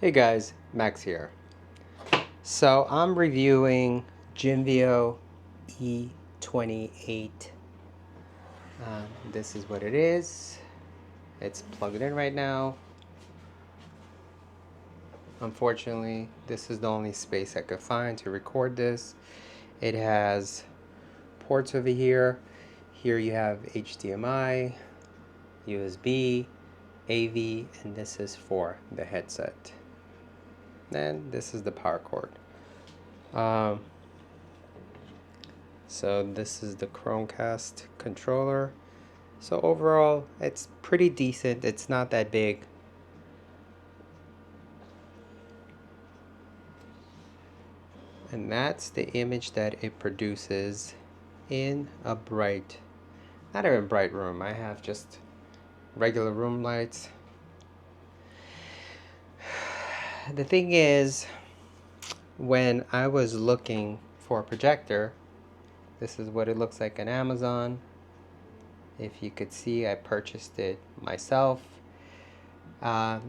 Hey guys, Max here. So I'm reviewing Jimveo E28. This is what it is. It's plugged in right now. Unfortunately, this is the only space I could find to record this. It has ports over here. Here you have HDMI, USB, AV, and this is for the headset. And this is the power cord. So this is the Chromecast controller. So overall, it's pretty decent. It's not that big. And that's the image that it produces in a not even bright room. I have just regular room lights. The thing is, when I was looking for a projector, this is what it looks like on Amazon. If you could see, I purchased it myself.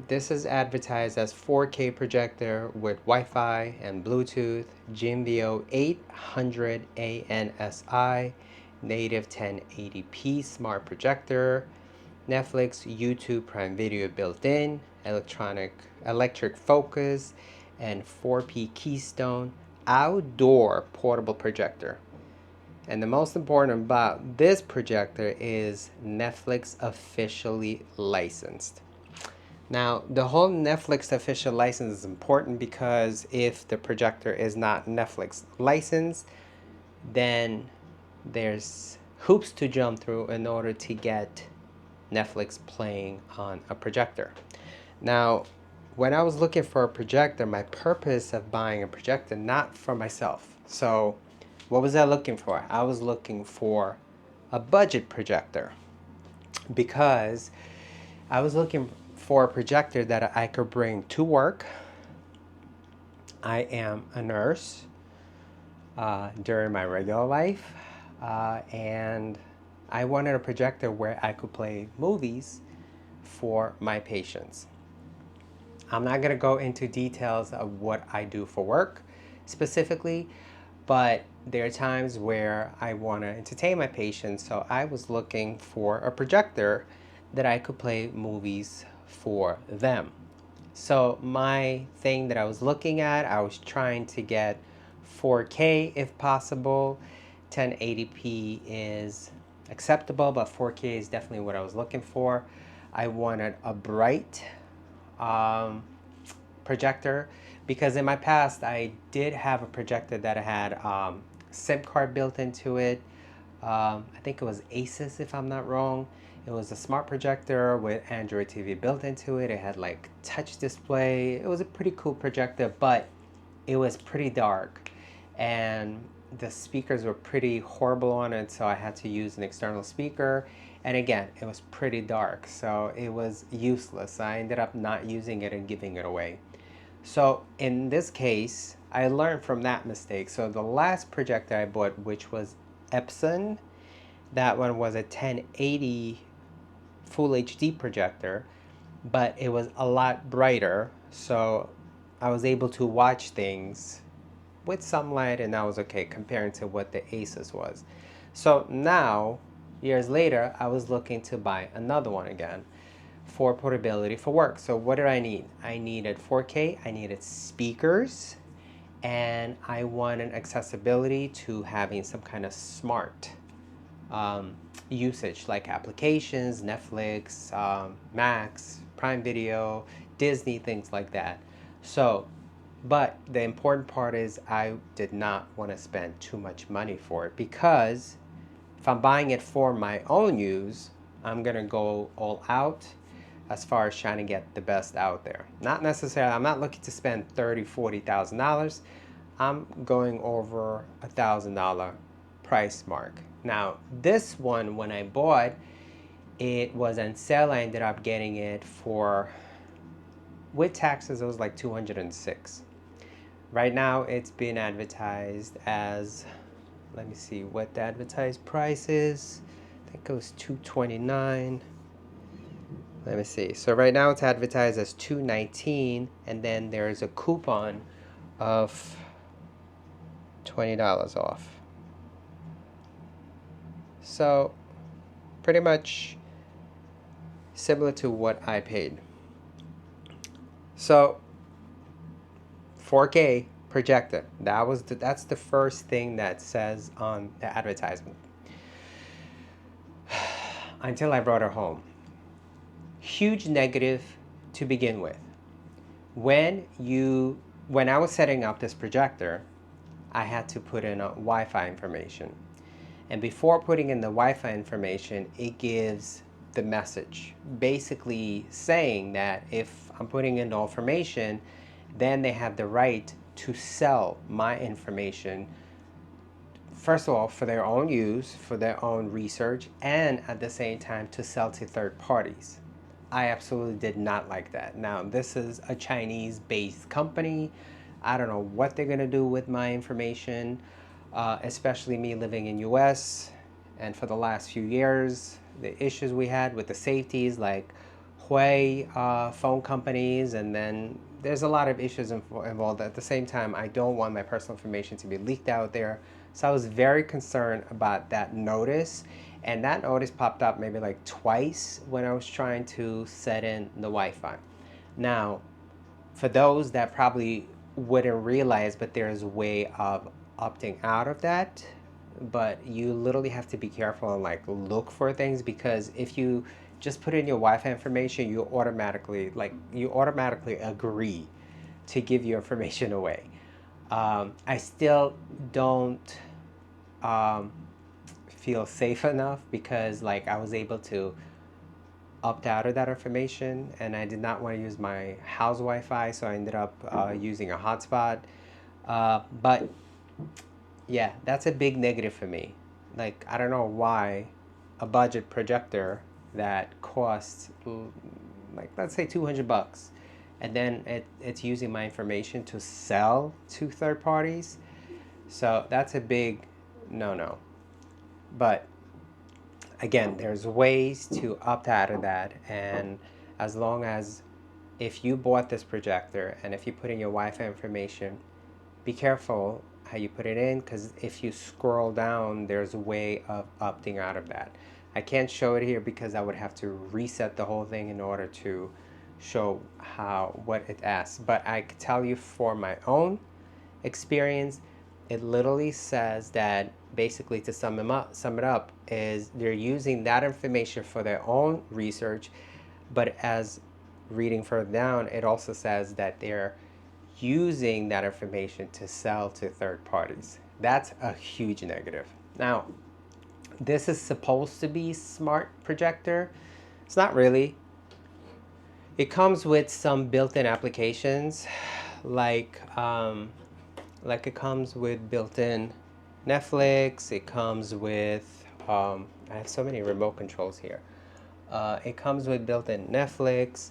This is advertised as 4K projector with Wi-Fi and Bluetooth, Jimveo 800 ANSI, native 1080p smart projector, Netflix, YouTube, Prime Video built in, electric focus, and 4P Keystone outdoor portable projector. And the most important about this projector is Netflix officially licensed. Now, the whole Netflix official license is important because if the projector is not Netflix licensed, then there's hoops to jump through in order to get Netflix playing on a projector. Now, when I was looking for a projector, my purpose of buying a projector, not for myself. So, what was I looking for? I was looking for a budget projector because I was looking for a projector that I could bring to work. I am a nurse during my regular life, and I wanted a projector where I could play movies for my patients. I'm not going to go into details of what I do for work specifically, but there are times where I want to entertain my patients, so I was looking for a projector that I could play movies for them. So my thing that I was looking at, I was trying to get 4K if possible. 1080p is acceptable, but 4K is definitely what I was looking for. I wanted a bright projector because in my past I did have a projector that had SIM card built into it. I think it was Asus if I'm not wrong. It was a smart projector with Android TV built into it. It had like touch display. It was a pretty cool projector, but it was pretty dark and the speakers were pretty horrible on it, so I had to use an external speaker. And again, it was pretty dark, so it was useless. I ended up not using it and giving it away. So in this case, I learned from that mistake. So the last projector I bought, which was Epson, that one was a 1080 Full HD projector, but it was a lot brighter. So I was able to watch things with some light and that was okay comparing to what the Asus was. So now, years later, I was looking to buy another one again for portability for work. So what did I need? I needed 4K, I needed speakers, and I wanted accessibility to having some kind of smart usage like applications, Netflix, Max, Prime Video, Disney, things like that. So, but the important part is I did not want to spend too much money for it because if I'm buying it for my own use, I'm going to go all out as far as trying to get the best out there. Not necessarily, I'm not looking to spend $30,000, $40,000. I'm going over $1,000 price mark. Now, this one, when I bought, it was on sale. I ended up getting it for, with taxes, it was like $206. Right now, it's been advertised as, let me see what the advertised price is. I think it was $229. Let me see. So right now it's advertised as $219, and then there's a coupon of $20 off. So pretty much similar to what I paid. So 4K projector. That's the first thing that says on the advertisement. Until I brought her home. Huge negative to begin with. When I was setting up this projector, I had to put in a Wi-Fi information. And before putting in the Wi-Fi information, it gives the message basically saying that if I'm putting in the information, then they have the right to sell my information, first of all, for their own use, for their own research, and at the same time to sell to third parties. I absolutely did not like that. Now, this is a Chinese-based company. I don't know what they're gonna do with my information, especially me living in US. And for the last few years, the issues we had with the safeties, like Huawei phone companies, and then there's a lot of issues involved. At the same time, I don't want my personal information to be leaked out there. So I was very concerned about that notice. And that notice popped up maybe like twice when I was trying to set in the Wi-Fi. Now, for those that probably wouldn't realize, but there's a way of opting out of that. But you literally have to be careful and like look for things, because if you just put in your Wi-Fi information, you automatically agree to give your information away. I still don't feel safe enough, because like I was able to opt out of that information, and I did not want to use my house Wi-Fi, so I ended up using a hotspot. But yeah, that's a big negative for me. Like, I don't know why a budget projector that costs like, let's say $200, and then it's using my information to sell to third parties. So that's a big no-no. But again, there's ways to opt out of that, and as long as if you bought this projector and if you put in your Wi-Fi information, be careful how you put it in, because if you scroll down, there's a way of opting out of that. I can't show it here because I would have to reset the whole thing in order to show what it asks. But I can tell you for my own experience, it literally says that basically, to sum it up, is they're using that information for their own research, but as reading further down, it also says that they're using that information to sell to third parties. That's a huge negative. Now, this is supposed to be smart projector. It's not really. It comes with some built-in applications, like it comes with built-in Netflix. It comes with I have so many remote controls here. It comes with built-in Netflix.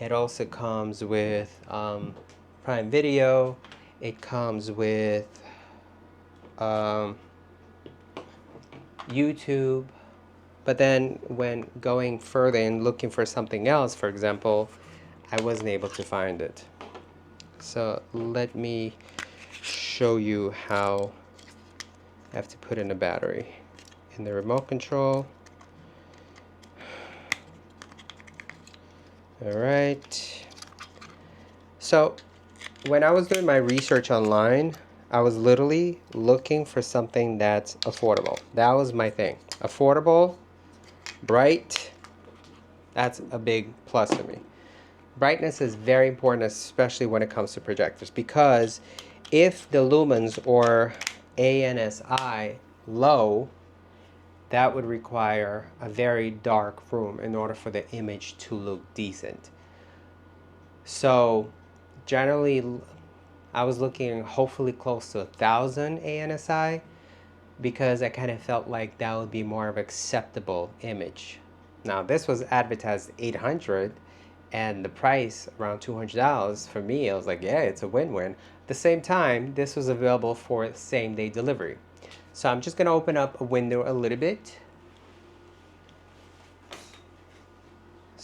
It also comes with Prime Video. It comes with YouTube. But then when going further and looking for something else, for example, I wasn't able to find it. So let me show you how I have to put in a battery in the remote control. All right. So when I was doing my research online, I was literally looking for something that's affordable. That was my thing. Affordable, bright. That's a big plus for me. Brightness is very important, especially when it comes to projectors, because if the lumens or ANSI low, that would require a very dark room in order for the image to look decent. So generally, I was looking hopefully close to 1,000 ANSI, because I kind of felt like that would be more of an acceptable image. Now, this was advertised 800, and the price around $200. For me, I was like, yeah, it's a win-win. At the same time, this was available for same-day delivery. So I'm just going to open up a window a little bit.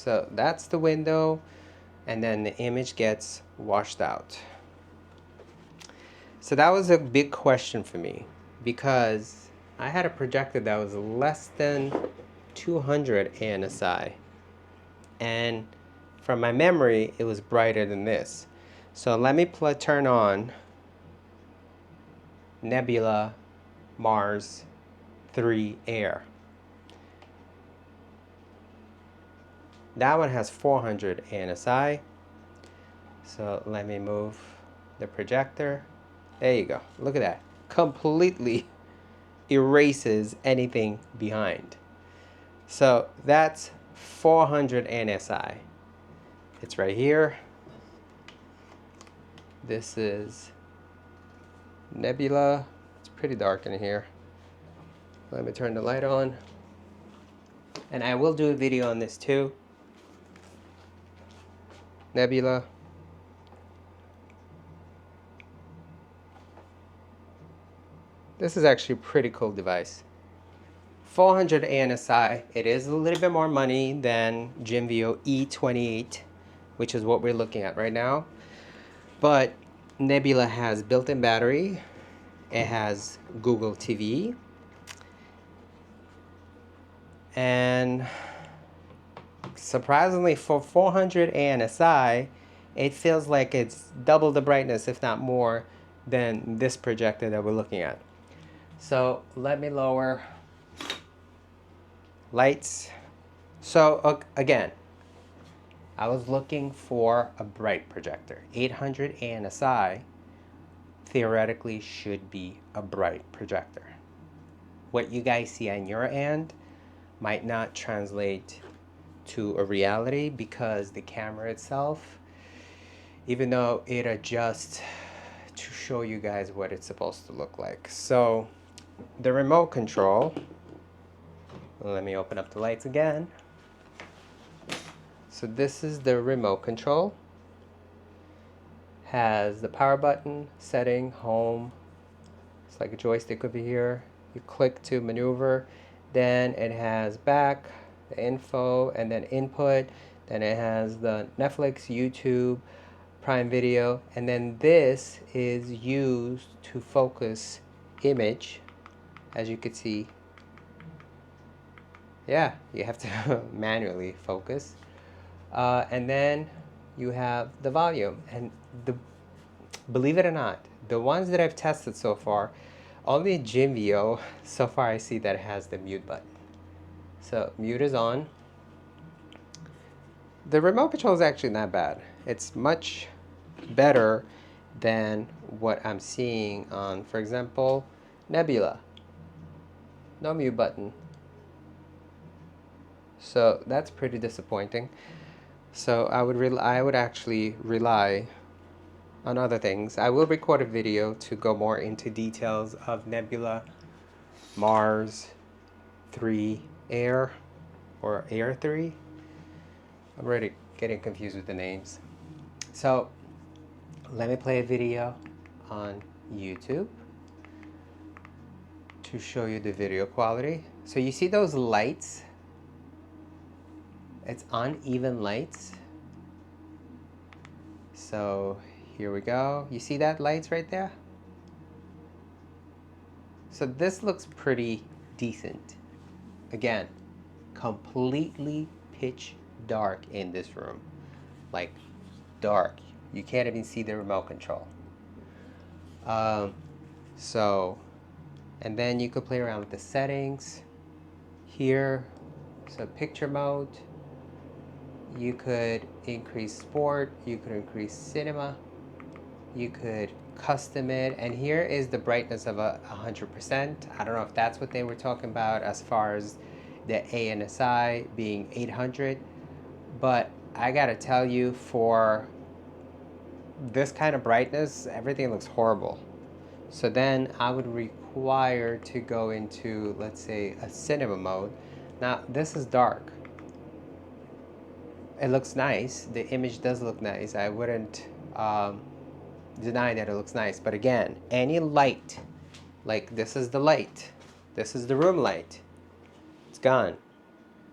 So that's the window, and then the image gets washed out. So that was a big question for me, because I had a projector that was less than 200 ANSI, and from my memory it was brighter than this. So let me turn on Nebula Mars 3 Air. That one has 400 ANSI. So let me move the projector. There you go. Look at that. Completely erases anything behind. So that's 400 ANSI. It's right here. This is Nebula. It's pretty dark in here. Let me turn the light on. And I will do a video on this too. Nebula. This is actually a pretty cool device. 400 ANSI. It is a little bit more money than Jimveo E28, which is what we're looking at right now. But Nebula has built-in battery. It has Google TV. And surprisingly, for 400 ANSI, it feels like it's double the brightness, if not more, than this projector that we're looking at. So let me lower lights. So again, I was looking for a bright projector. 800 ANSI theoretically should be a bright projector. What you guys see on your end might not translate to a reality, because the camera itself, even though it adjusts to show you guys what it's supposed to look like. So the remote control, let me open up the lights again. So this is the remote control. Has the power button, setting, home. It's like a joystick over here. You click to maneuver. Then it has back, the info, and then input. Then it has the Netflix, YouTube, Prime Video. And then this is used to focus image. As you can see, yeah, you have to manually focus. And then you have the volume. And believe it or not, the ones that I've tested so far, only Jimveo so far I see that has the mute button. So mute is on. The remote control is actually not bad. It's much better than what I'm seeing on, for example, Nebula. No mute button. So that's pretty disappointing. So I would actually rely on other things. I will record a video to go more into details of Nebula Mars 3 Air, or Air 3. I'm already getting confused with the names. So let me play a video on YouTube to show you the video quality. So you see those lights? It's uneven lights. So here we go. You see that lights right there? So this looks pretty decent. Again, completely pitch dark in this room. Like dark. You can't even see the remote control. And then you could play around with the settings here. So picture mode. You could increase sport. You could increase cinema. You could custom it. And here is the brightness of 100%. I don't know if that's what they were talking about as far as the ANSI being 800. But I gotta tell you, for this kind of brightness, everything looks horrible. So then I would require to go into, let's say, a cinema mode. Now this is dark. It looks nice. The image does look nice. I wouldn't deny that it looks nice. But again, any light, like this is the light. This is the room light. It's gone.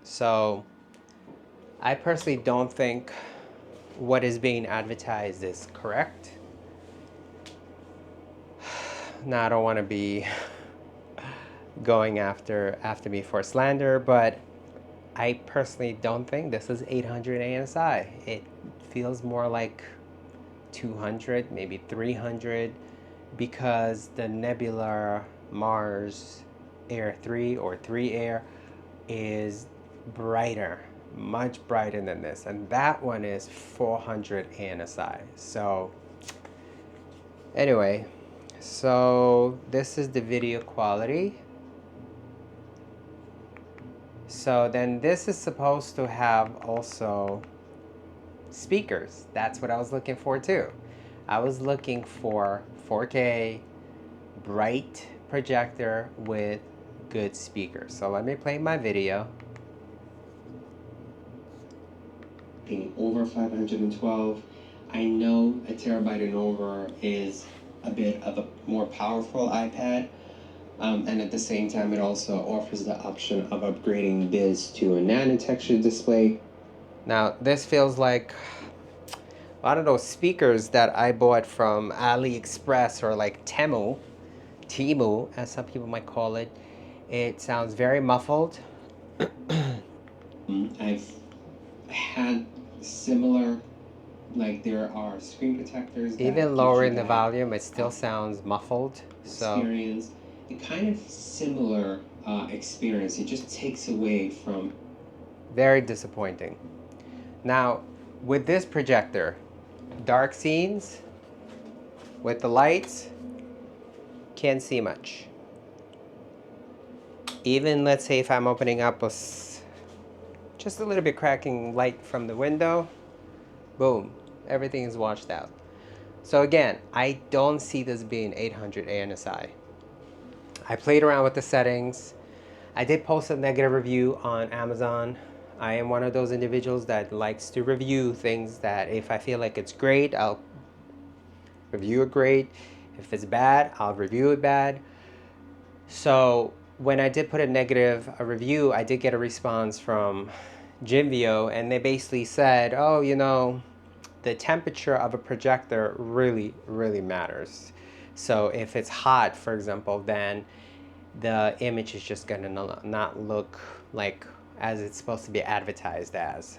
So I personally don't think what is being advertised is correct. Now, I don't want to be going after me for slander, but I personally don't think this is 800 ANSI. It feels more like 200, maybe 300, because the Nebula Mars Air 3 or 3 Air is brighter, much brighter than this, and that one is 400 ANSI. So anyway, so this is the video quality. So then this is supposed to have also speakers. That's what I was looking for too. I was looking for 4K bright projector with good speakers. So let me play my video. Over 512. I know a terabyte and over is a bit of a more powerful iPad, and at the same time it also offers the option of upgrading this to a nanotexture display. Now this feels like one of those speakers that I bought from AliExpress or like Temu, as some people might call it. It sounds very muffled. I've had similar, like there are screen protectors. Even lowering the volume, it still sounds muffled. So experience, a kind of similar experience. It just takes away from. Very disappointing. Now, with this projector, dark scenes with the lights, can't see much. Even let's say if I'm opening up just a little bit cracking light from the window, boom, everything is washed out. So again, I don't see this being 800 ANSI. I played around with the settings. I did post a negative review on Amazon. I am one of those individuals that likes to review things that if I feel like it's great, I'll review it great. If it's bad, I'll review it bad. So when I did put a review, I did get a response from Jimveo, and they basically said, oh, you know, the temperature of a projector really, really matters. So if it's hot, for example, then the image is just gonna not look like as it's supposed to be advertised as.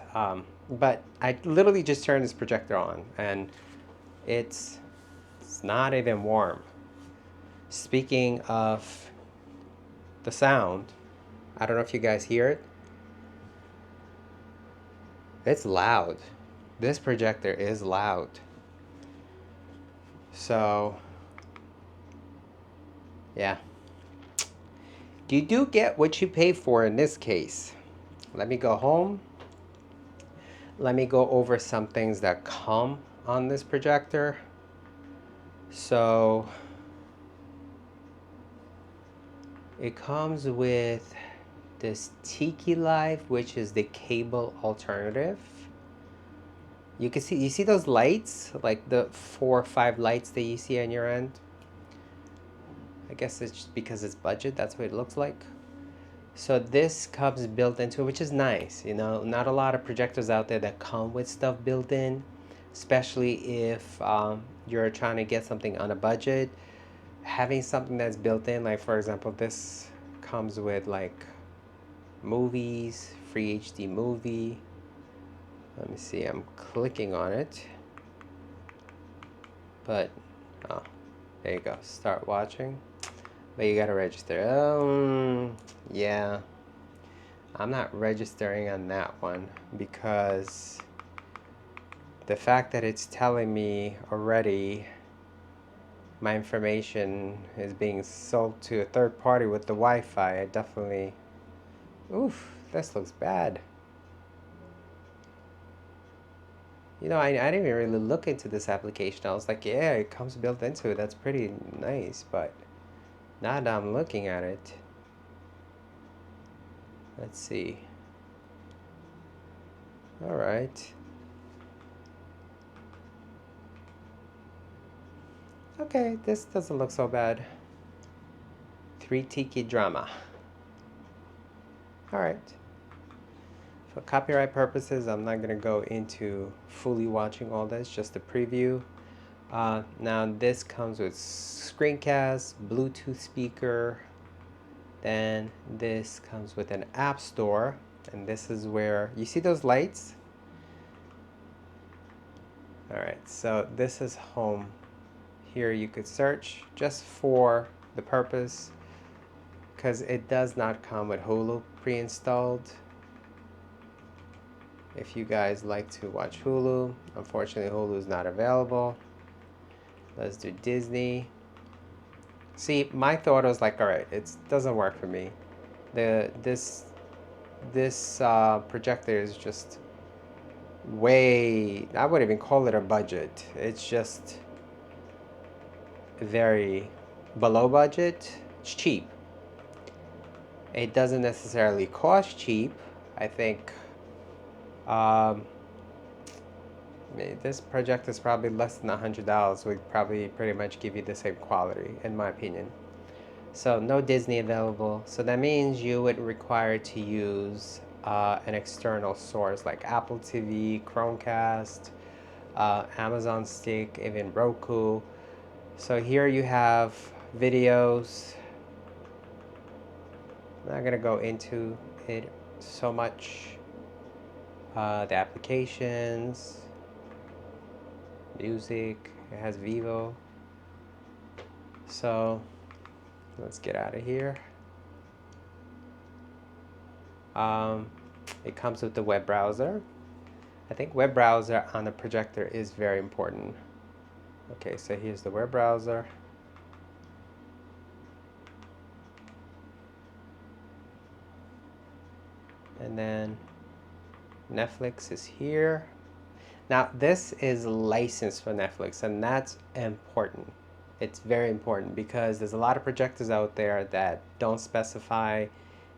But I literally just turned this projector on, and it's not even warm. Speaking of the sound, I don't know if you guys hear it. It's loud. This projector is loud. So, yeah. You do get what you pay for in this case. Let me go home. Let me go over some things that come on this projector. So, it comes with this Tiki Life, which is the cable alternative. You see those lights, like the 4 or 5 lights that you see on your end. I guess it's just because it's budget, that's what it looks like. So this comes built into it, which is nice. You know, not a lot of projectors out there that come with stuff built in, especially if you're trying to get something on a budget. Having something that's built in, like for example, this comes with like movies, free HD movie. Let me see, I'm clicking on it. But, oh, there you go, start watching. But you gotta register. Yeah. I'm not registering on that one because the fact that it's telling me already my information is being sold to a third party with the Wi-Fi, I definitely... Oof, this looks bad. You know, I didn't even really look into this application. I was like, yeah, it comes built into it. That's pretty nice, but now that I'm looking at it, let's see. All right. Okay, this doesn't look so bad. 3 Tiki Drama. All right. For copyright purposes, I'm not going to go into fully watching all this, just a preview. Now this comes with screencast, Bluetooth speaker, then this comes with an app store, and this is where, you see those lights? Alright, so this is home. Here you could search just for the purpose, because it does not come with Hulu pre-installed. If you guys like to watch Hulu, unfortunately Hulu is not available. Let's do Disney. See, my thought was like, all right, it doesn't work for me. This projector is just way, I wouldn't even call it a budget. It's just very below budget. It's cheap. It doesn't necessarily cost cheap. I think this projector is probably less than $100. Would probably pretty much give you the same quality, in my opinion. So no Disney available. So that means you would require to use an external source like Apple TV, Chromecast, Amazon Stick, even Roku. So here you have videos. I'm not going to go into it so much. The applications, music, it has Vivo. So let's get out of here. It comes with the web browser. I think web browser on the projector is very important. Okay, so here's the web browser. And then Netflix is here. Now this is licensed for Netflix, and that's important. It's very important because there's a lot of projectors out there that don't specify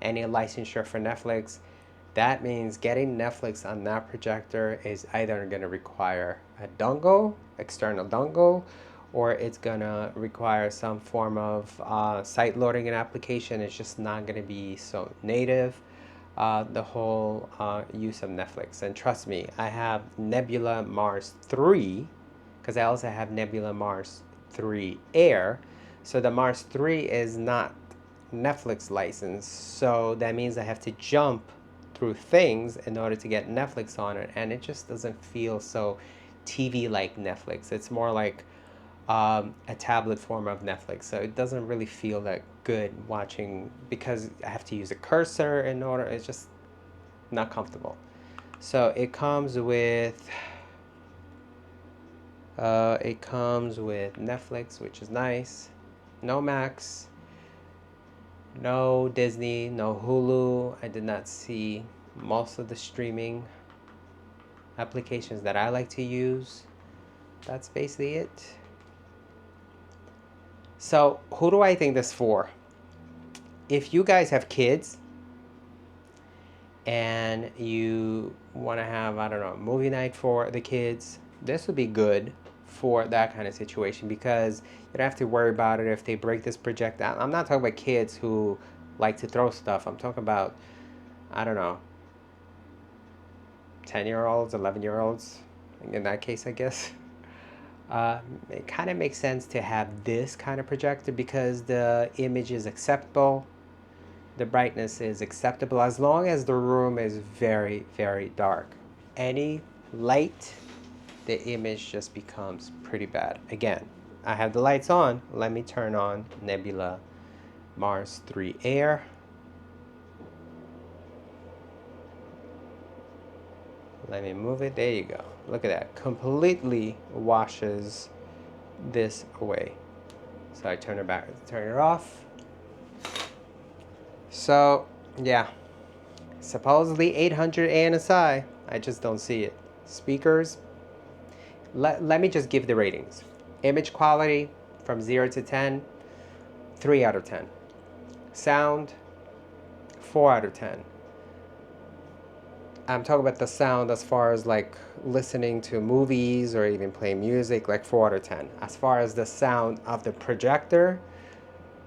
any licensure for Netflix. That means getting Netflix on that projector is either going to require a dongle, external dongle, or it's going to require some form of site loading and application. It's just not going to be so native. The whole use of Netflix. And trust me, I have Nebula Mars 3, because I also have Nebula Mars 3 Air. So the Mars 3 is not Netflix licensed, so that means I have to jump through things in order to get Netflix on it, and it just doesn't feel so TV like Netflix. It's more like a tablet form of Netflix, so it doesn't really feel that good watching because I have to use a cursor in order. It's just not comfortable. So it comes with Netflix, which is nice. No Max, no Disney, no Hulu. I did not see most of the streaming applications that I like to use. That's basically it. So who do I think this for? If you guys have kids and you want to have, I don't know, movie night for the kids, this would be good for that kind of situation because you don't have to worry about it if they break this projector. I'm not talking about kids who like to throw stuff. I'm talking about, I don't know, 10-year-olds, 11-year-olds, in that case, I guess. It kind of makes sense to have this kind of projector because the image is acceptable, the brightness is acceptable as long as the room is very, very dark. Any light, the image just becomes pretty bad. Again, I have the lights on. Let me turn on Nebula Mars 3 Air. Let me move it. There you go. Look at that. Completely washes this away. So I turn it back, turn it off. So yeah, supposedly 800 ANSI. I just don't see it. Speakers. Let me just give the ratings. Image quality from 0 to 10, 3 out of 10. Sound, 4 out of 10. I'm talking about the sound as far as like listening to movies or even playing music, like 4 out of 10. As far as the sound of the projector,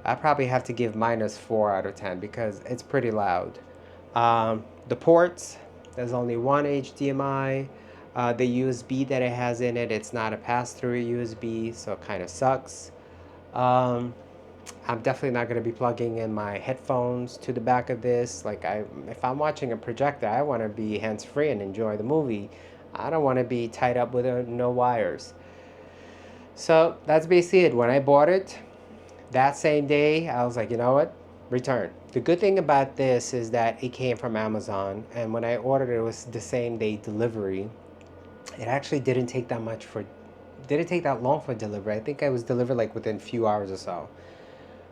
I probably have to give -4 out of 10 because it's pretty loud. The ports, There's only one HDMI. The USB that it has in it, it's not a pass-through USB, so it kind of sucks. I'm definitely not going to be plugging in my headphones to the back of this. Like, if I'm watching a projector, I want to be hands-free and enjoy the movie. I don't want to be tied up with no wires. So that's basically it. When I bought it, that same day, I was like, you know what? Return. The good thing about this is that it came from Amazon, and when I ordered it, it was the same day delivery. It actually didn't take that long for delivery. I think I was delivered like within a few hours or so.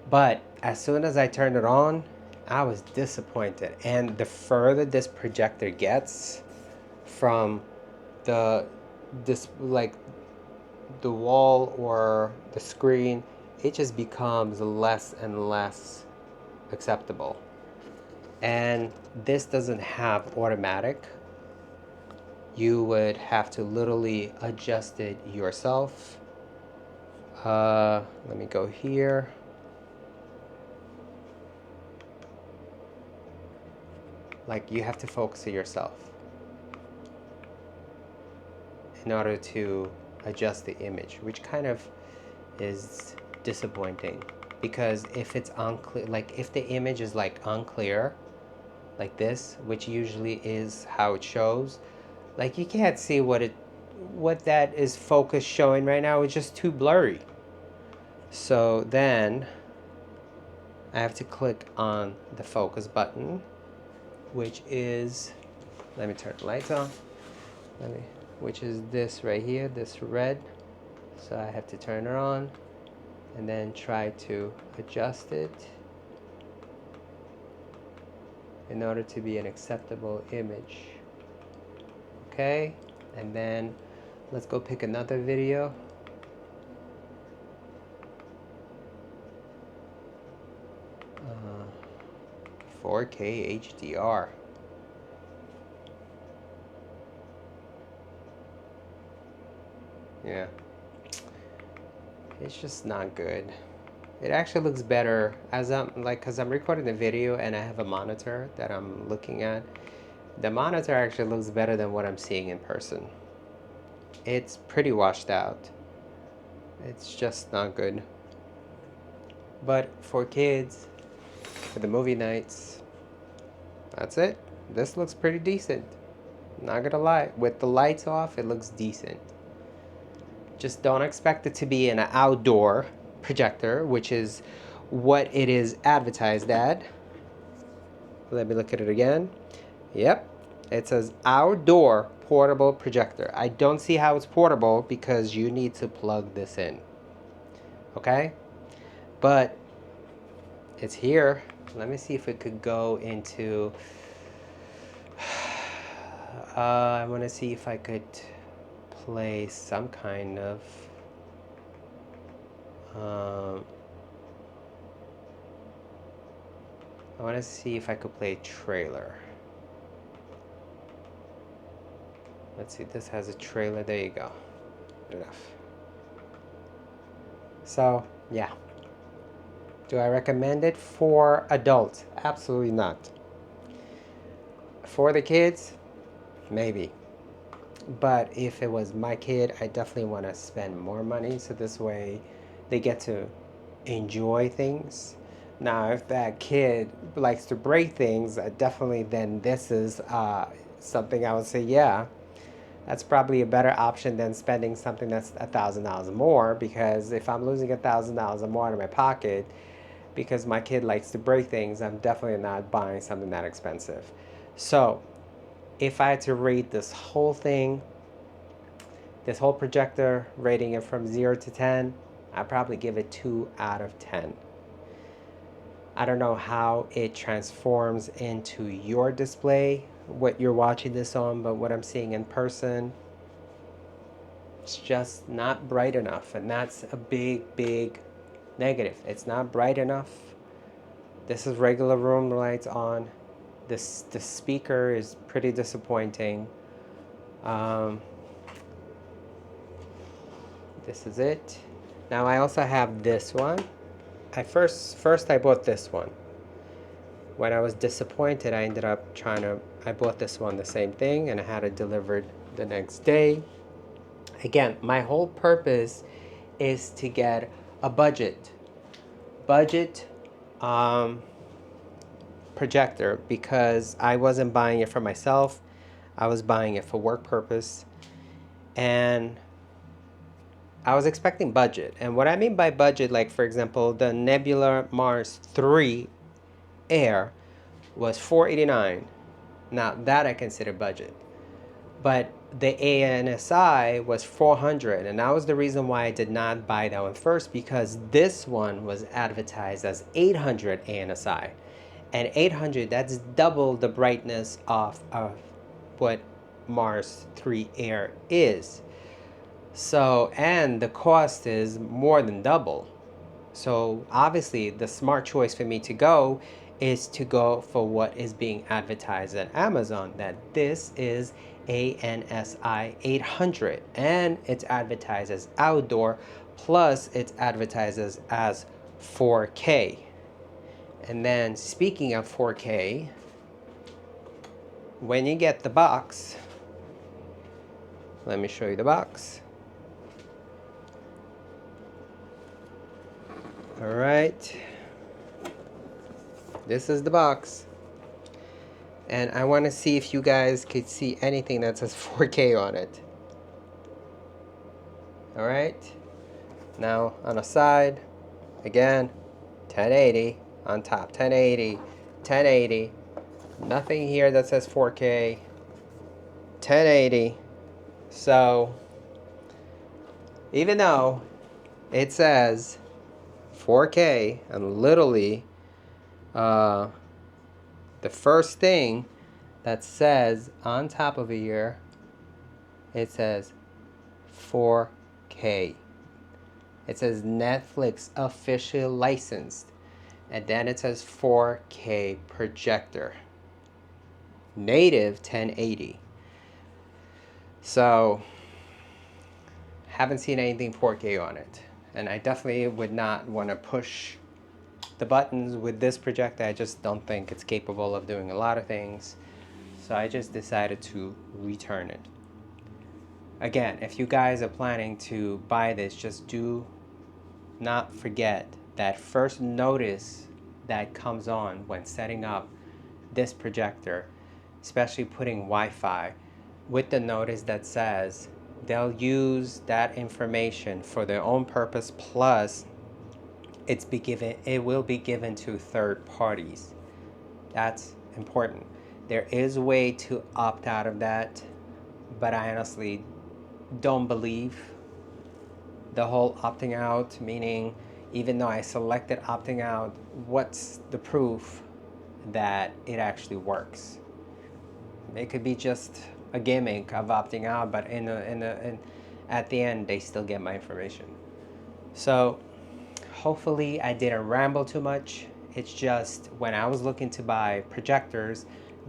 But as soon as I turned it on, I was disappointed. And the further this projector gets from the the wall or the screen, it just becomes less and less acceptable. And this doesn't have automatic. You would have to literally adjust it yourself. Let me go here. Like, you have to focus it yourself in order to adjust the image, which kind of is disappointing, because if it's unclear, like if the image is like unclear like this, which usually is how it shows, like you can't see what that is focus showing right now. It's just too blurry. So then I have to click on the focus button, which is, let me turn the lights on, which is this right here, this red. So I have to turn it on and then try to adjust it in order to be an acceptable image. Okay, and then let's go pick another video. Uh, 4K HDR. Yeah, it's just not good. It actually looks better as because I'm recording the video and I have a monitor that I'm looking at. The monitor actually looks better than what I'm seeing in person. It's pretty washed out. It's just not good. But for kids, for the movie nights, that's it. This looks pretty decent. Not gonna lie, with the lights off, it looks decent. Just don't expect it to be an outdoor projector, which is what it is advertised at. Let me look at it again. Yep, it says outdoor portable projector. I don't see how it's portable because you need to plug this in. Okay, but it's here. Let me see if it could go into I want to see if I could play some kind of I want to see if I could play a trailer. Let's see, this has a trailer. There you go. Good enough. So, yeah. Do I recommend it for adults? Absolutely not. For the kids, maybe. But if it was my kid, I definitely want to spend more money, so this way they get to enjoy things. Now, if that kid likes to break things, definitely then this is something I would say, yeah, that's probably a better option than spending something that's $1,000 more, because if I'm losing $1,000 more out of my pocket because my kid likes to break things, I'm definitely not buying something that expensive. So if I had to rate this whole thing, this whole projector, rating it from 0 to 10, I'd probably give it 2 out of 10. I don't know how it transforms into your display, what you're watching this on, but what I'm seeing in person, it's just not bright enough, and that's a big negative. It's not bright enough. This is regular room lights on. The speaker is pretty disappointing. This is it. Now I also have this one. First I bought this one. When I was disappointed, I ended up trying to I bought this one the same thing, and I had it delivered the next day. Again, my whole purpose is to get a budget um, projector, because I wasn't buying it for myself. I was buying it for work purpose, and I was expecting budget. And what I mean by budget, like for example, the Nebula Mars 3 Air was $489. Now that I consider budget. But the ANSI was 400, and that was the reason why I did not buy that one first, because this one was advertised as 800 ANSI. And 800, that's double the brightness of what Mars 3 Air is. So, and the cost is more than double. So obviously the smart choice for me to go is to go for what is being advertised at Amazon, that this is ANSI 800, and it's advertised as outdoor, plus it's advertised as 4K. And then speaking of 4K, when you get the box, let me show you the box. All right, this is the box, and I want to see if you guys could see anything that says 4K on it. All right, now on the side, again, 1080 on top, 1080, 1080, nothing here that says 4K, 1080. So even though it says 4K, and literally the first thing that says on top of here, it says 4K. It says Netflix official licensed, and then it says 4K projector, native 1080. So haven't seen anything 4K on it, and I definitely would not want to push the buttons with this projector. I just don't think it's capable of doing a lot of things, so I just decided to return it. Again, if you guys are planning to buy this, just do not forget that first notice that comes on when setting up this projector, especially putting Wi-Fi, with the notice that says they'll use that information for their own purpose, plus it will be given to third parties. That's important. There is a way to opt out of that, but I honestly don't believe the whole opting out, meaning even though I selected opting out, what's the proof that it actually works? It could be just a gimmick of opting out, but at the end they still get my information. So hopefully I didn't ramble too much. It's just when I was looking to buy projectors,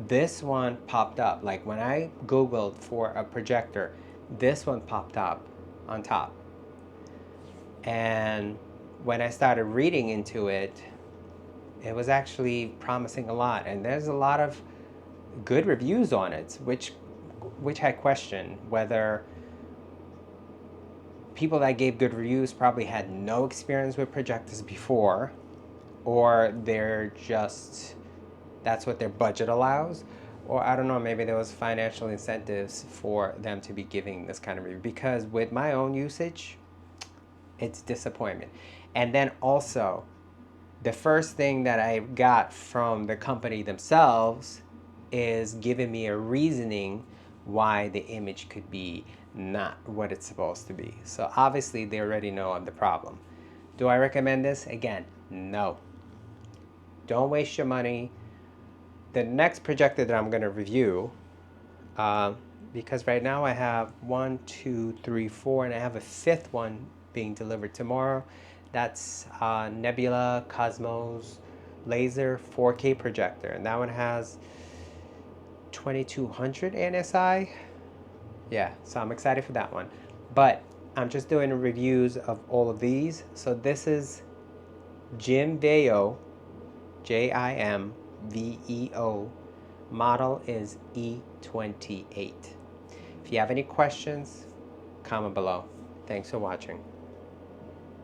this one popped up. Like when I googled for a projector, this one popped up on top. And when I started reading into it, it was actually promising a lot, and there's a lot of good reviews on it, which I question whether people that gave good reviews probably had no experience with projectors before, or they're just, that's what their budget allows, or I don't know, maybe there was financial incentives for them to be giving this kind of review, because with my own usage, it's disappointment. And then also, the first thing that I got from the company themselves is giving me a reasoning why the image could be not what it's supposed to be. So obviously they already know of the problem. Do I recommend this? Again, no. Don't waste your money. The next projector that I'm going to review, because right now I have 1, 2, 3, 4, and I have a fifth one being delivered tomorrow. That's Nebula Cosmos Laser 4K projector, and that one has 2200 NSI. Yeah, so I'm excited for that one. But I'm just doing reviews of all of these. So this is Jimveo, Jimveo Model is E28. If you have any questions, comment below. Thanks for watching.